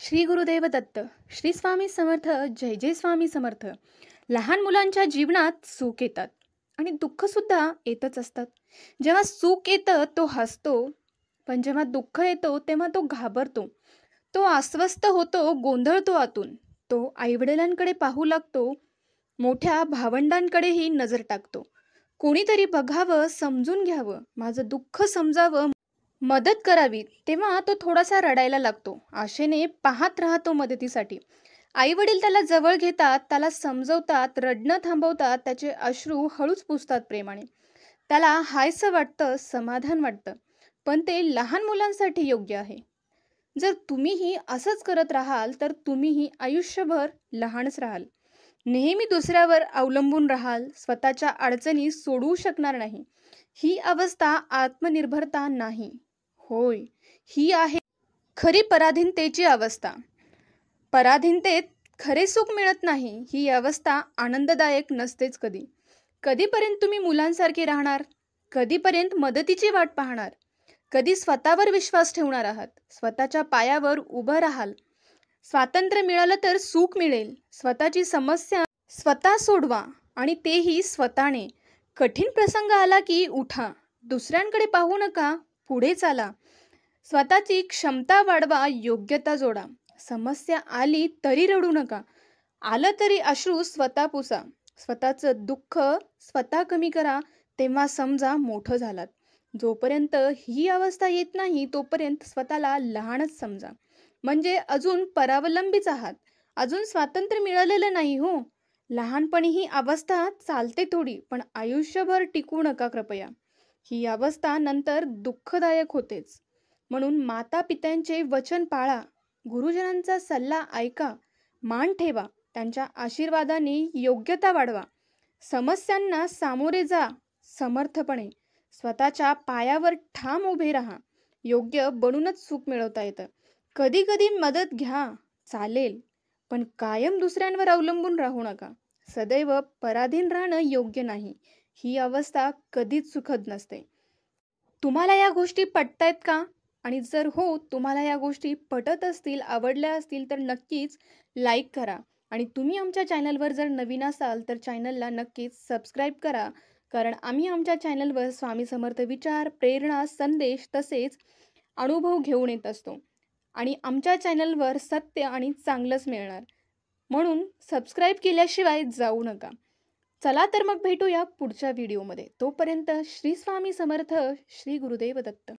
श्री गुरुदेव दत्त. श्री स्वामी समर्थ. जय जय स्वामी समर्थ. लहान मुलांच्या जीवनात सुख येतात आणि दुःख सुद्धा येतच असतात. जेव्हा सुख येतं तो हसतो, पण जेव्हा दुःख येतो तेव्हा तो घाबरतो. तो अस्वस्थ होतो, गोंधळतो आतून. तो आईवडिलांकडे पाहू लागतो, मोठ्या भावंडांकडेही नजर टाकतो. कोणीतरी बघावं, समजून घ्यावं, माझं दुःख समजावं, मदत करावी. तेव्हा तो थोडासा रडायला लागतो. आशेने पाहत राहतो मदतीसाठी. आई वडील त्याला जवळ घेतात, त्याला समजवतात, रडणं थांबवतात, त्याचे अश्रू हळूच पुसतात प्रेमाने. त्याला हायसं वाटतं, समाधान वाटतं. पण ते लहान मुलांसाठी योग्य आहे. जर तुम्हीही असंच करत राहाल तर तुम्हीही आयुष्यभर लहानच राहाल. नेहमी दुसऱ्यावर अवलंबून राहाल, स्वतःच्या अडचणी सोडवू शकणार नाही. ही अवस्था आत्मनिर्भरता नाही. होय, ही आहे खरी पराधीनतेची अवस्था. पराधीनतेत खरे सुख मिळत नाही. ही अवस्था आनंददायक नसतेच कधी. कधीपर्यंत तुम्ही मुलांसारखे राहणार? कधीपर्यंत मदतीची वाट पाहणार? कधी स्वतःवर विश्वास ठेवणार आहात? स्वतःच्या पायावर उभं राहाल. स्वातंत्र्य मिळालं तर सुख मिळेल. स्वतःची समस्या स्वतः सोडवा आणि तेही स्वतःने. कठीण प्रसंग आला की उठा. दुसऱ्यांकडे पाहू नका, पुढे चाला. स्वतःची क्षमता वाढवा, योग्यता जोडा. समस्या आली तरी रडू नका. आलं तरी अश्रू स्वतः पुसा. स्वतःचं दुःख स्वतः कमी करा, तेव्हा समजा मोठं झालात. जोपर्यंत ही अवस्था येत नाही तोपर्यंत स्वतःला लहानच समजा. म्हणजे अजून परावलंबीच आहात. अजून स्वातंत्र्य मिळालेलं नाही हो. लहानपणी ही अवस्था चालते थोडी, पण आयुष्यभर टिकू नका कृपया. ही अवस्था नंतर दुःखदायक होतेच. म्हणून माता पित्यांचे वचन पाळा, गुरुजनांचा सल्ला ऐका, मान ठेवा, त्यांच्या आशीर्वादाने योग्यता वाढवा. समस्यांना सामोरे जा समर्थपणे. स्वतःच्या पायावर ठाम उभे राहा. योग्य बनूनच सुख मिळवता येतं. कधी कधी मदत घ्या, चालेल, पण कायम दुसऱ्यांवर अवलंबून राहू नका. सदैव पराधीन राहणं योग्य नाही. ही अवस्था कधीच सुखद नसते. तुम्हाला या गोष्टी पटतायत का? आणि जर हो, तुम्हाला या गोष्टी पटत असतील, आवडल्या असतील तर नक्कीच लाईक करा. आणि तुम्ही आमच्या चॅनलवर जर नवीन असाल तर चॅनलला नक्कीच सबस्क्राईब करा. कारण आम्ही आमच्या चॅनलवर स्वामी समर्थ विचार, प्रेरणा, संदेश तसेच अनुभव घेऊन येत असतो. आणि आमच्या चॅनलवर सत्य आणि चांगलंच मिळणार. म्हणून सबस्क्राईब केल्याशिवाय जाऊ नका. चला तर मग भेटूया पुढच्या व्हिडिओमध्ये. तोपर्यंत श्री स्वामी समर्थ. श्री गुरुदेव दत्त.